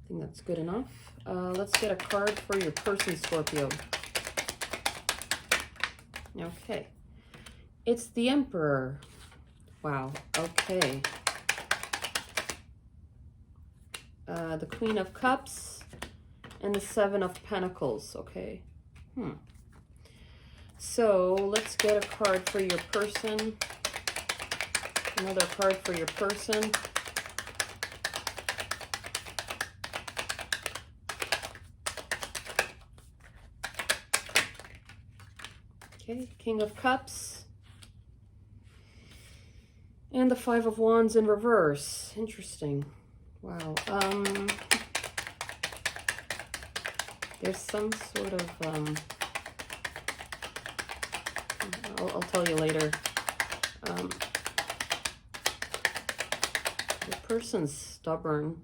I think that's good enough. Let's get a card for your person, Scorpio. Okay. It's the Emperor. Wow. Okay. The Queen of Cups and the Seven of Pentacles. Okay. So let's get a card for your person. Another card for your person. Okay, King of Cups. And the Five of Wands in reverse. Interesting. Wow. There's some sort of, I'll tell you later. The person's stubborn.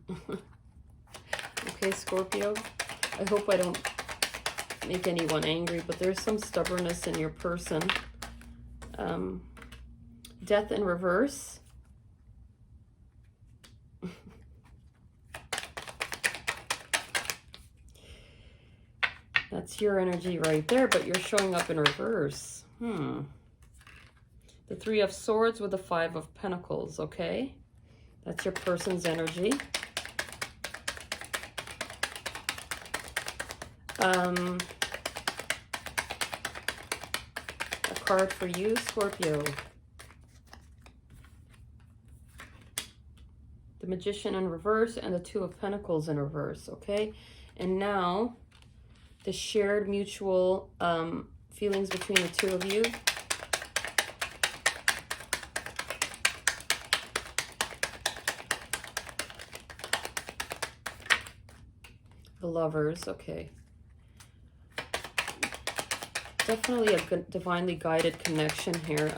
Okay, Scorpio. I hope I don't make anyone angry, but there's some stubbornness in your person. Death in reverse. That's your energy right there, but you're showing up in reverse. The Three of Swords with the Five of Pentacles, okay? That's your person's energy. A card for you, Scorpio. The Magician in reverse and the Two of Pentacles in reverse, okay? And now, the shared mutual feelings between the two of you. The Lovers, okay. Definitely a good, divinely guided connection here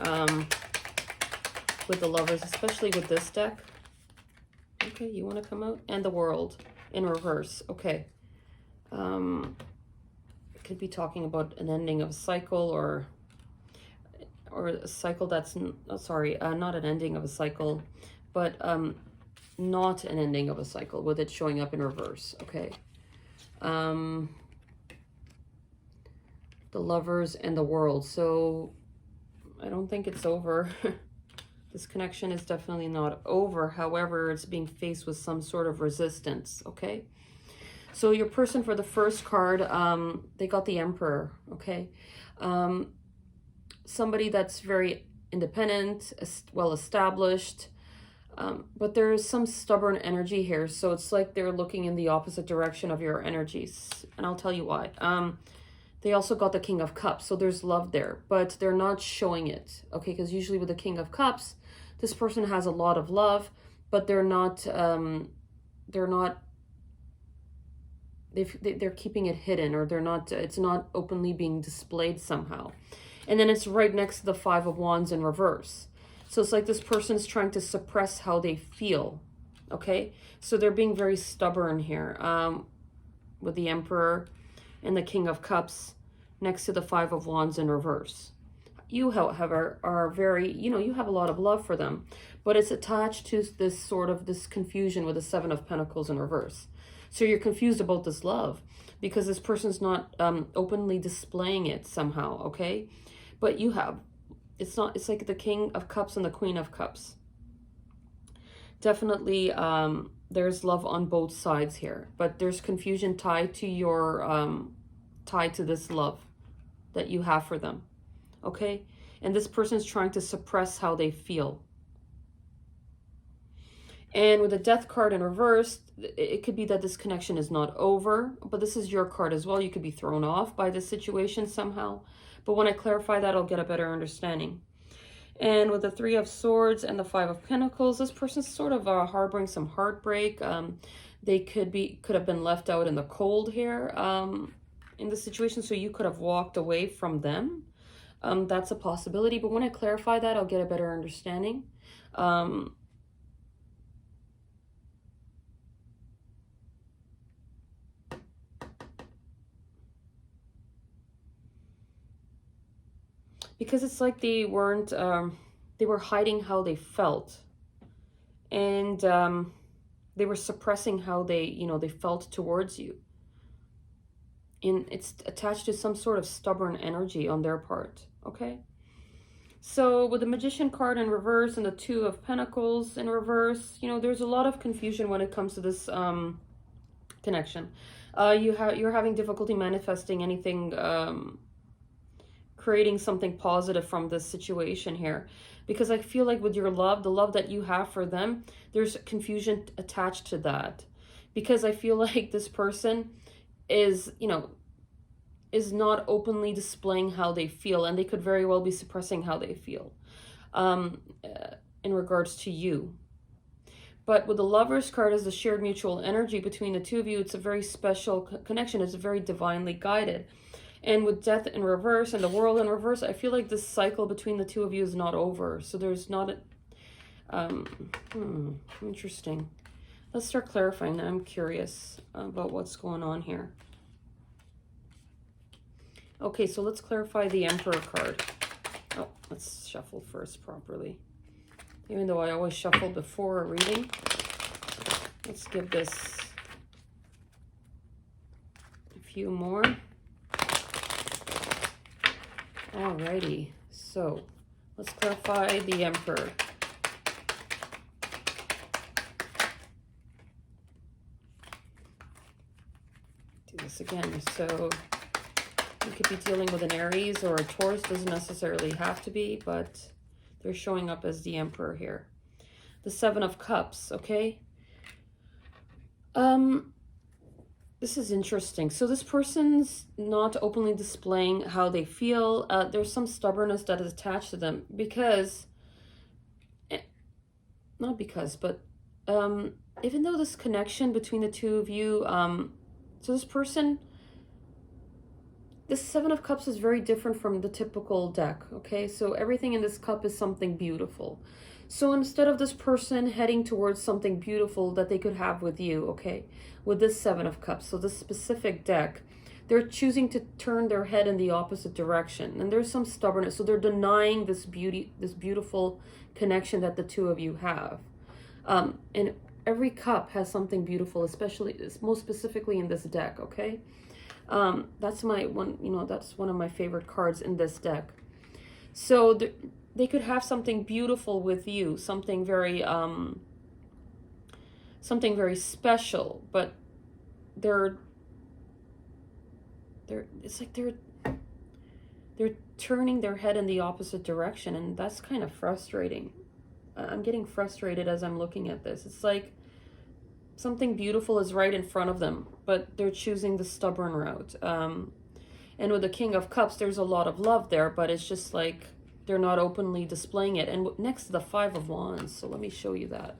with the Lovers, especially with this deck. Okay, you want to come out? And the World in reverse, okay. Could be talking about an ending of a cycle or a cycle that's, not an ending of a cycle, but not an ending of a cycle with it showing up in reverse, okay. The Lovers and the World. So I don't think it's over. This connection is definitely not over. However, it's being faced with some sort of resistance, okay? So your person for the first card, they got the Emperor, okay? Somebody that's very independent, well-established, but there is some stubborn energy here. So it's like they're looking in the opposite direction of your energies. And I'll tell you why. They also got the King of Cups. So there's love there, but they're not showing it. Okay, because usually with the King of Cups, this person has a lot of love, but they're keeping it hidden, or it's not openly being displayed somehow. And then it's right next to the Five of Wands in reverse. So it's like this person's trying to suppress how they feel, okay? So they're being very stubborn here with the Emperor and the King of Cups next to the Five of Wands in reverse. You, however, are very, you have a lot of love for them, but it's attached to this confusion with the Seven of Pentacles in reverse. So you're confused about this love because this person's not openly displaying it somehow, okay? But you have. It's like the King of Cups and the Queen of Cups. Definitely there's love on both sides here, but there's confusion tied to this love that you have for them, okay? And this person's trying to suppress how they feel. And with the Death card in reverse, it could be that this connection is not over, but this is your card as well. You could be thrown off by this situation somehow. But when I clarify that, I'll get a better understanding. And with the Three of Swords and the Five of Pentacles, this person's sort of harboring some heartbreak. They could have been left out in the cold here in the situation, so you could have walked away from them. That's a possibility. But when I clarify that, I'll get a better understanding. Because it's like they weren't, they were hiding how they felt. And They were suppressing how they, they felt towards you. And it's attached to some sort of stubborn energy on their part, okay? So with the Magician card in reverse and the Two of Pentacles in reverse, there's a lot of confusion when it comes to this connection. You're having difficulty manifesting anything, creating something positive from this situation here. Because I feel like with your love, the love that you have for them, there's confusion attached to that. Because I feel like this person is, is not openly displaying how they feel, and they could very well be suppressing how they feel in regards to you. But with the Lovers card as the shared mutual energy between the two of you, it's a very special connection. It's very divinely guided. And with Death in reverse and the World in reverse, I feel like this cycle between the two of you is not over. So there's not a... interesting. Let's start clarifying. I'm curious about what's going on here. Okay, so let's clarify the Emperor card. Oh, let's shuffle first properly. Even though I always shuffle before a reading. Let's give this a few more. Alrighty, so let's clarify the Emperor. Do this again. So you could be dealing with an Aries or a Taurus, doesn't necessarily have to be, but they're showing up as the Emperor here. The Seven of Cups, okay? This is interesting. So this person's not openly displaying how they feel. There's some stubbornness that is attached to them because, not because, but even though this connection between the two of you, so this person, this Seven of Cups is very different from the typical deck, okay? So everything in this cup is something beautiful. So instead of this person heading towards something beautiful that they could have with you, okay, with this Seven of Cups, so this specific deck, they're choosing to turn their head in the opposite direction. And there's some stubbornness. So they're denying this beauty, this beautiful connection that the two of you have. And every cup has something beautiful, especially, most specifically in this deck, okay? That's my one, that's one of my favorite cards in this deck. So they could have something beautiful with you, something very special, but it's like they're turning their head in the opposite direction, and that's kind of frustrating. I'm getting frustrated as I'm looking at this. It's like something beautiful is right in front of them, but they're choosing the stubborn route. And with the King of Cups, there's a lot of love there, but it's just like they're not openly displaying it. And next to the Five of Wands, so let me show you that.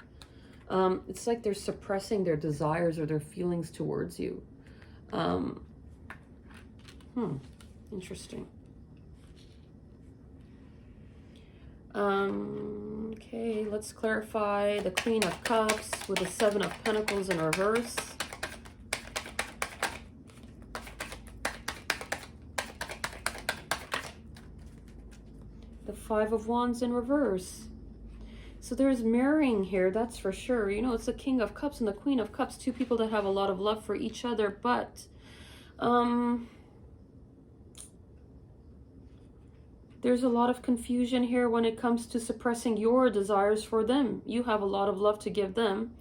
It's like they're suppressing their desires or their feelings towards you. Interesting. Okay, let's clarify the Queen of Cups with the Seven of Pentacles in reverse. The Five of Wands in reverse. So there's mirroring here, that's for sure. It's the King of Cups and the Queen of Cups, two people that have a lot of love for each other, but there's a lot of confusion here when it comes to suppressing your desires for them. You have a lot of love to give them,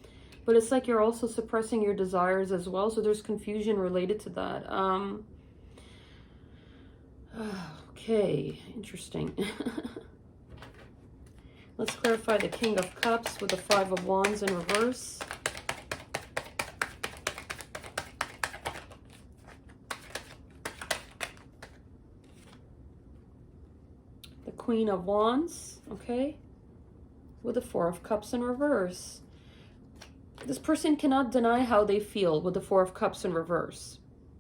but it's like you're also suppressing your desires as well. So there's confusion related to that. Okay, interesting. Let's clarify the King of Cups with the Five of Wands in reverse. The Queen of Wands, okay, with the Four of Cups in reverse. This person cannot deny how they feel with the Four of Cups in reverse.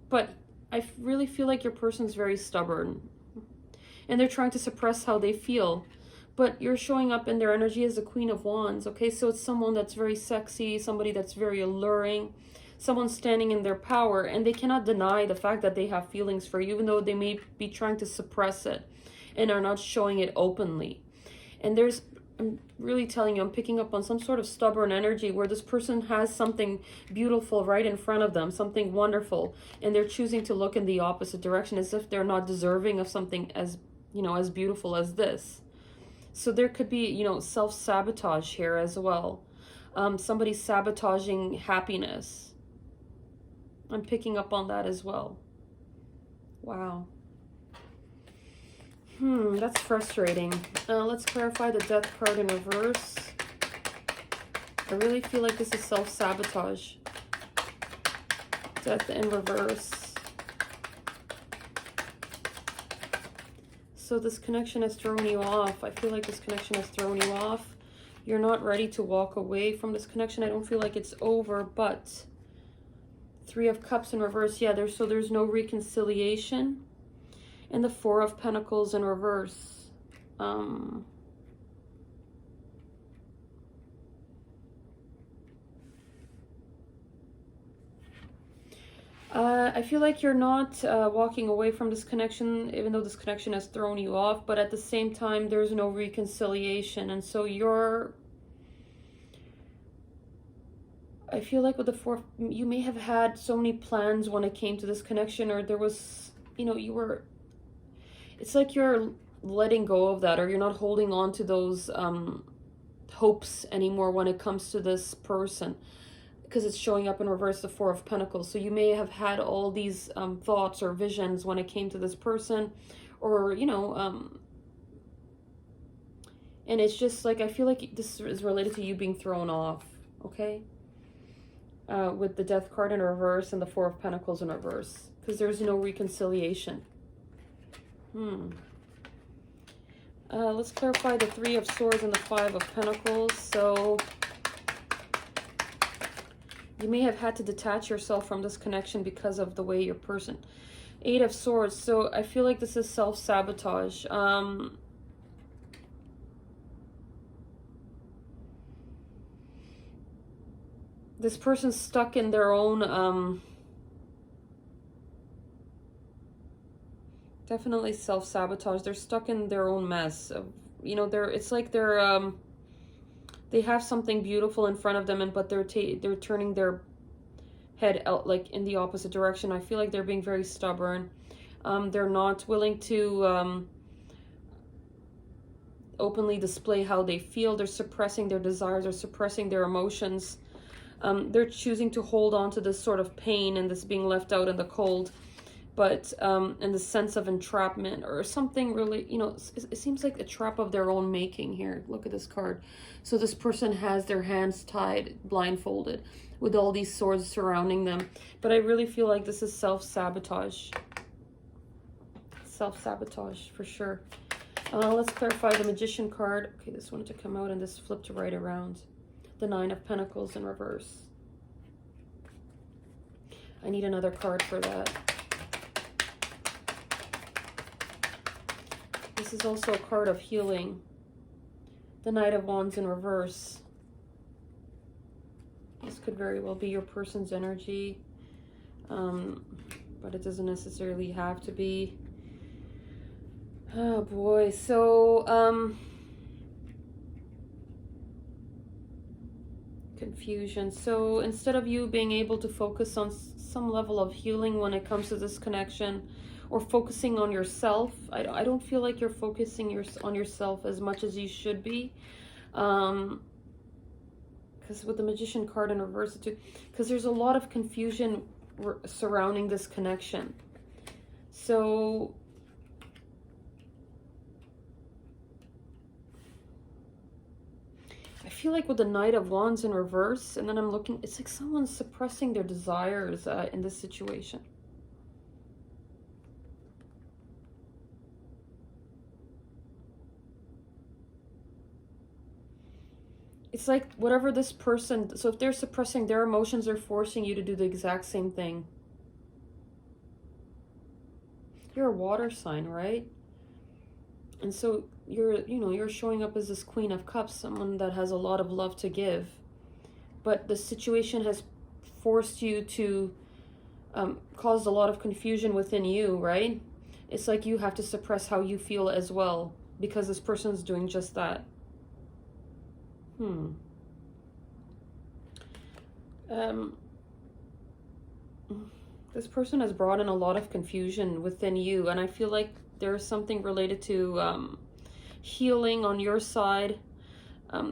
But I really feel like your person's very stubborn. And they're trying to suppress how they feel. But you're showing up in their energy as the Queen of Wands, okay? So it's someone that's very sexy, somebody that's very alluring, someone standing in their power, and they cannot deny the fact that they have feelings for you, even though they may be trying to suppress it and are not showing it openly. And there's I'm really telling you, I'm picking up on some sort of stubborn energy where this person has something beautiful right in front of them, something wonderful, and they're choosing to look in the opposite direction as if they're not deserving of something as, you know, as beautiful as this. So there could be, you know, self-sabotage here as well. Somebody sabotaging happiness. I'm picking up on that as well. Wow. That's frustrating. Let's clarify the Death card in reverse. I really feel like this is self-sabotage. Death in reverse. So this connection has thrown you off. I feel like this connection has thrown you off. You're not ready to walk away from this connection. I don't feel like it's over, but Three of Cups in reverse. Yeah, there's no reconciliation. And the Four of Pentacles in reverse. I feel like you're not walking away from this connection, even though this connection has thrown you off, but at the same time, there's no reconciliation. And so I feel like with the Four, you may have had so many plans when it came to this connection, or there was, you know, it's like you're letting go of that, or you're not holding on to those hopes anymore when it comes to this person, because it's showing up in reverse, the Four of Pentacles. So you may have had all these thoughts or visions when it came to this person, or, you know, and it's just like, I feel like this is related to you being thrown off, okay? With the Death card in reverse and the Four of Pentacles in reverse, because there's no reconciliation. Let's clarify the Three of Swords and the Five of Pentacles. So you may have had to detach yourself from this connection because of the way your person. Eight of Swords. So I feel like this is self-sabotage. This person's stuck in their own... definitely self-sabotage. They're stuck in their own mess. You know, it's like they have something beautiful in front of them, but they're turning their head out like in the opposite direction. I feel like they're being very stubborn. They're not willing to openly display how they feel. They're suppressing their desires, they're suppressing their emotions. They're choosing to hold on to this sort of pain and this being left out in the cold. But in the sense of entrapment or something really, you know, it seems like a trap of their own making here. Look at this card. So this person has their hands tied, blindfolded, with all these swords surrounding them. But I really feel like this is self-sabotage. Self-sabotage, for sure. Let's clarify the Magician card. Okay, this wanted to come out and this flipped right around. The Nine of Pentacles in reverse. I need another card for that. This is also a card of healing. The Knight of Wands in reverse. This could very well be your person's energy, but it doesn't necessarily have to be. Oh boy, so confusion. So instead of you being able to focus on some level of healing when it comes to this connection, or focusing on yourself, I don't feel like you're focusing on yourself as much as you should be, because with the Magician card in reverse, because there's a lot of confusion surrounding this connection. So I feel like with the Knight of Wands in reverse, and then I'm looking, it's like someone's suppressing their desires in this situation. It's like whatever this person, so if they're suppressing their emotions, they're forcing you to do the exact same thing. You're a water sign, right? And so you're showing up as this Queen of Cups, someone that has a lot of love to give. But the situation has forced you to cause a lot of confusion within you, right? It's like you have to suppress how you feel as well, because this person's doing just that. Um, this person has brought in a lot of confusion within you, and I feel like there's something related to healing on your side.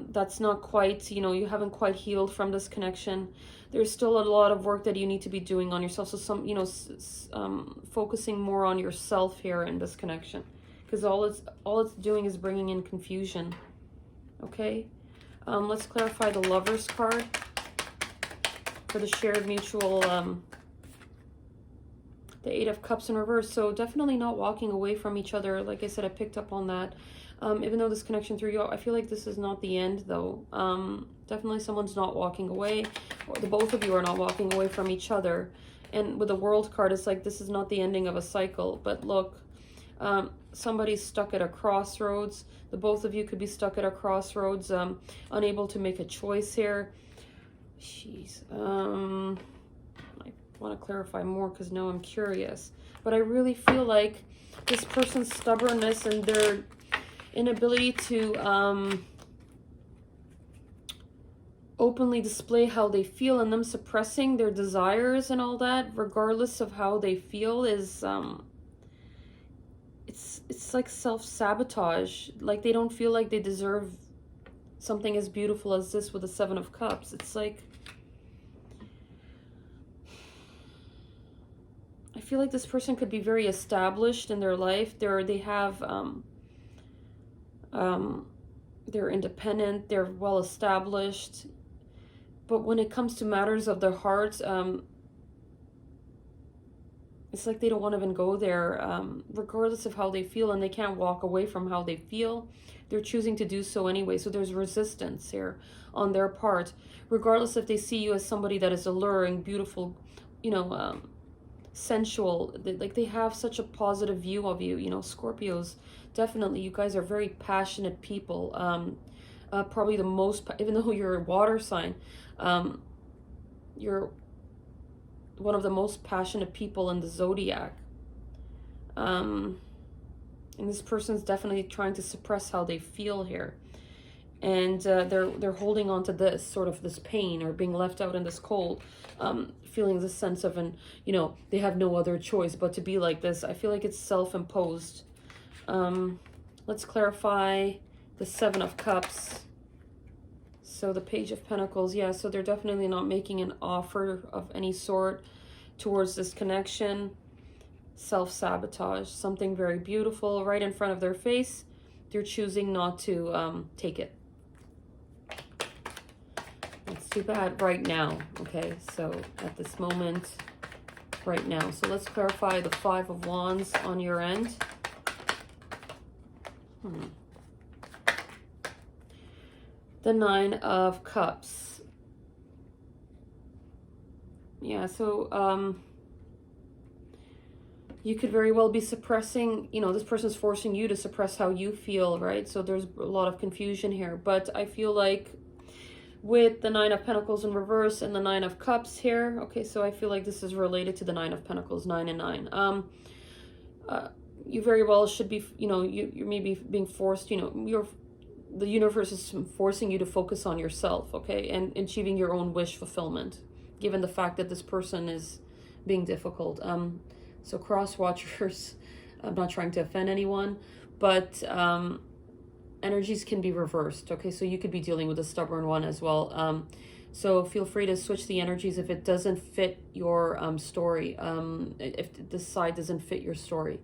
That's not quite, you haven't quite healed from this connection. There's still a lot of work that you need to be doing on yourself. So focusing more on yourself here in this connection, because all it's doing is bringing in confusion. Okay. Let's clarify the Lovers card for the shared mutual, the Eight of Cups in reverse. So definitely not walking away from each other. Like I said, I picked up on that. Even though this connection through you, I feel like this is not the end though. Definitely someone's not walking away, or the both of you are not walking away from each other. And with the World card, it's like this is not the ending of a cycle. But look, somebody's stuck at a crossroads. The both of you could be stuck at a crossroads, unable to make a choice here. Jeez. I want to clarify more because now I'm curious. But I really feel like this person's stubbornness and their inability to openly display how they feel, and them suppressing their desires and all that, regardless of how they feel, is it's like self-sabotage. Like they don't feel like they deserve something as beautiful as this with the Seven of Cups. It's like, I feel like this person could be very established in their life. They have they're independent, they're well established, but when it comes to matters of their hearts, it's like they don't want to even go there, regardless of how they feel, and they can't walk away from how they feel. They're choosing to do so anyway. So there's resistance here on their part, regardless if they see you as somebody that is alluring, beautiful, sensual. Like they have such a positive view of you. Scorpios, definitely, you guys are very passionate people. Probably the most, even though you're a water sign, you're one of the most passionate people in the Zodiac. And this person's definitely trying to suppress how they feel here. And they're holding on to this sort of this pain, or being left out in this cold, feeling this sense of they have no other choice but to be like this. I feel like it's self-imposed. Let's clarify the Seven of Cups. So the Page of Pentacles, yeah, so they're definitely not making an offer of any sort towards this connection. Self-sabotage, something very beautiful right in front of their face. They're choosing not to take it. It's too bad right now, okay? So at this moment, right now. So let's clarify the Five of Wands on your end. The Nine of Cups. Yeah, so you could very well be suppressing, this person's forcing you to suppress how you feel, right? So there's a lot of confusion here. But I feel like with the Nine of Pentacles in reverse and the Nine of Cups here, okay, so I feel like this is related to the Nine of Pentacles, 9 and 9. You very well should be, you may be being forced, the universe is forcing you to focus on yourself, okay, and achieving your own wish fulfillment, given the fact that this person is being difficult. So cross watchers, I'm not trying to offend anyone, but energies can be reversed, okay? So you could be dealing with a stubborn one as well. So feel free to switch the energies if it doesn't fit your story, if this side doesn't fit your story.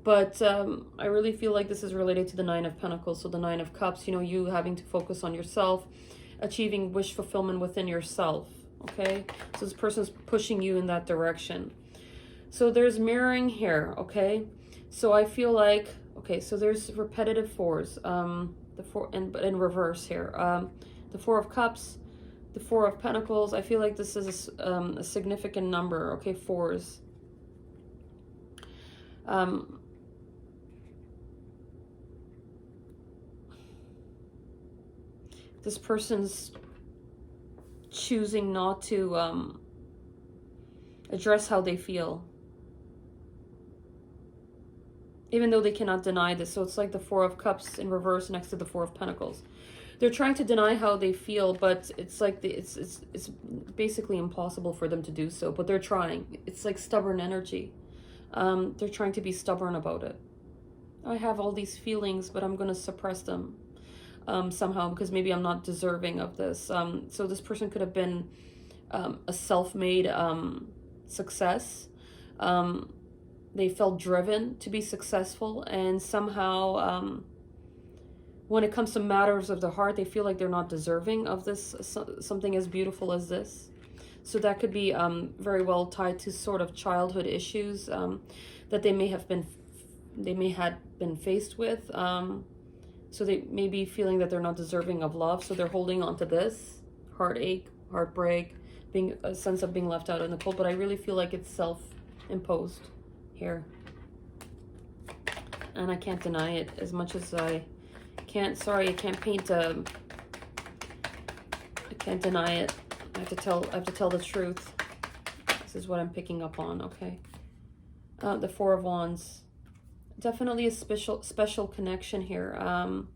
But I really feel like this is related to the Nine of Pentacles. So the Nine of Cups, you having to focus on yourself, achieving wish fulfillment within yourself, okay? So this person's pushing you in that direction. So there's mirroring here, okay? So I feel like, okay, so there's repetitive fours, but in reverse here. The Four of Cups, the Four of Pentacles. I feel like this is a significant number, okay, fours. This person's choosing not to address how they feel, even though they cannot deny this. So it's like the Four of Cups in reverse next to the Four of Pentacles. They're trying to deny how they feel, but it's like it's basically impossible for them to do so, but they're trying. It's like stubborn energy. They're trying to be stubborn about it. I have all these feelings, but I'm going to suppress them somehow because maybe I'm not deserving of this. So this person could have been a self-made success. They felt driven to be successful, and somehow when it comes to matters of the heart, they feel like they're not deserving of this, something as beautiful as this. So that could be very well tied to sort of childhood issues that they may have been faced with. So they may be feeling that they're not deserving of love, so they're holding on to this heartache, heartbreak, being a sense of being left out in the cold. But I really feel like it's self-imposed here, and I can't deny it as much as I can't. Sorry, I can't paint. I can't deny it. I have to tell the truth. This is what I'm picking up on. Okay, the Four of Wands. Definitely a special connection here. And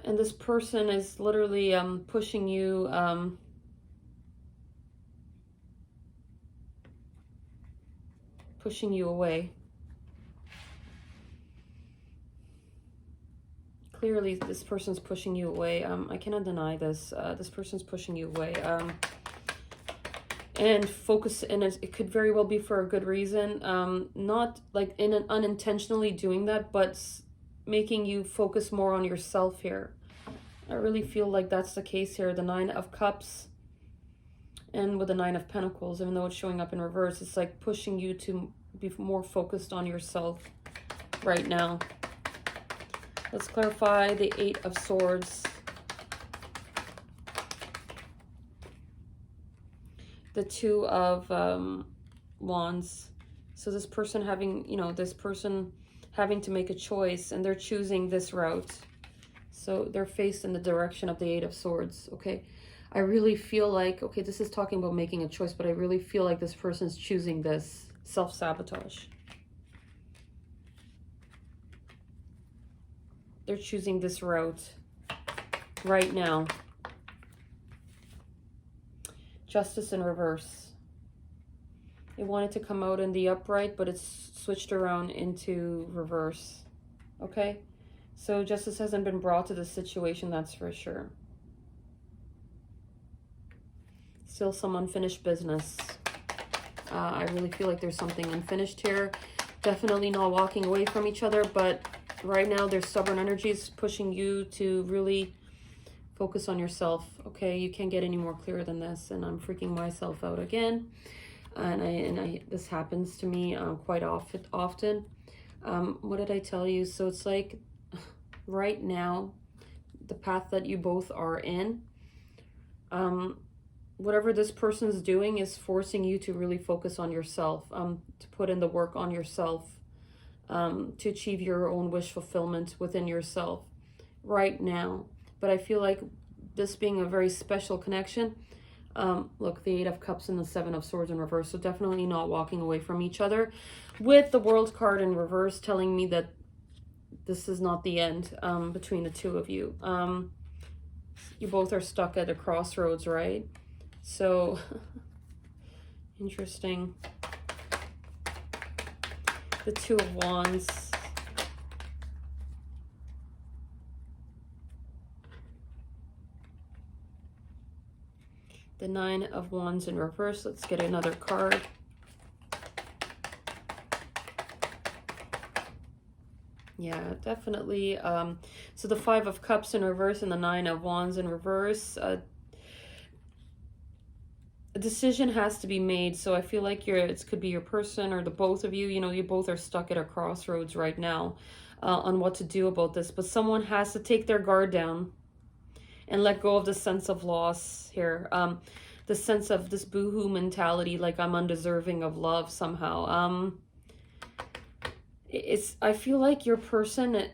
this person is literally pushing you. Pushing you away. Clearly, this person's pushing you away. I cannot deny this. This person's pushing you away. And focus, and it could very well be for a good reason. Not like unintentionally doing that, but making you focus more on yourself here. I really feel like that's the case here. The Nine of Cups and with the Nine of Pentacles, even though it's showing up in reverse, it's like pushing you to be more focused on yourself right now. Let's clarify the Eight of Swords. The Two of Wands. So this person having, this person having to make a choice, and they're choosing this route. So they're faced in the direction of the Eight of Swords, okay? I really feel like, okay, this is talking about making a choice, but I really feel like this person's choosing this self-sabotage. They're choosing this route right now. Justice in reverse. It wanted to come out in the upright, but it's switched around into reverse. Okay? So justice hasn't been brought to the situation, that's for sure. Still some unfinished business. I really feel like there's something unfinished here. Definitely not walking away from each other, but right now there's stubborn energies pushing you to really focus on yourself. Okay, you can't get any more clear than this, and I'm freaking myself out again. And this happens to me quite often. What did I tell you? So it's like right now, the path that you both are in, whatever this person's doing is forcing you to really focus on yourself, to put in the work on yourself, to achieve your own wish fulfillment within yourself right now. But I feel like this being a very special connection, look, the Eight of Cups and the Seven of Swords in reverse, so definitely not walking away from each other, with the World card in reverse telling me that this is not the end between the two of you. You both are stuck at a crossroads, right? So, interesting. The Two of Wands. The Nine of Wands in reverse. Let's get another card. Yeah, definitely. So the Five of Cups in reverse and the Nine of Wands in reverse. A decision has to be made. So I feel like it could be your person or the both of you. You both are stuck at a crossroads right now on what to do about this. But someone has to take their guard down and let go of the sense of loss here. The sense of this boohoo mentality, like I'm undeserving of love somehow. I feel like your person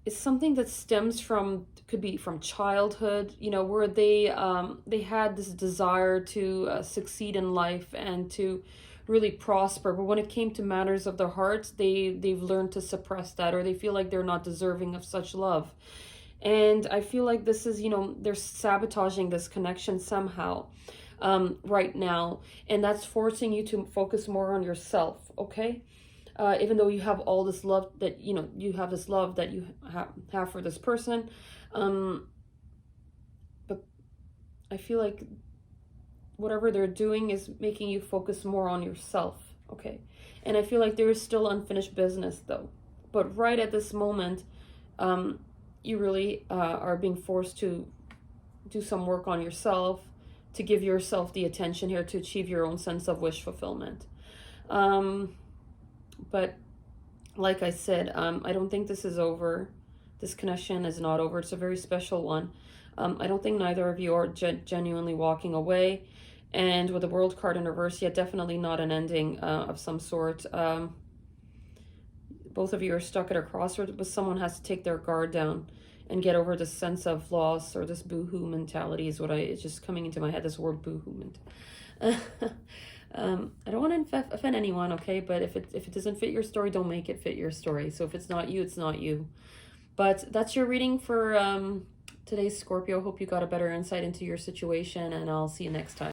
is something that stems from, could be from childhood, where they had this desire to succeed in life and to really prosper. But when it came to matters of their hearts, they've learned to suppress that, or they feel like they're not deserving of such love. And I feel like this is, you know, they're sabotaging this connection somehow right now. And that's forcing you to focus more on yourself, okay? Even though you have all this love that, you know, you have this love that you have for this person. But I feel like whatever they're doing is making you focus more on yourself, okay? And I feel like there is still unfinished business though. But right at this moment, you really are being forced to do some work on yourself, to give yourself the attention here to achieve your own sense of wish fulfillment. But like I said, I don't think this is over. This connection is not over. It's a very special one. I don't think neither of you are genuinely walking away. And with the World card in reverse, yeah, definitely not an ending of some sort. Both of you are stuck at a crossroads, but someone has to take their guard down and get over this sense of loss, or this boohoo mentality is what it's just coming into my head, this word boohoo. I don't want to offend anyone, okay? But if it doesn't fit your story, don't make it fit your story. So if it's not you, it's not you. But that's your reading for today's Scorpio. Hope you got a better insight into your situation, and I'll see you next time.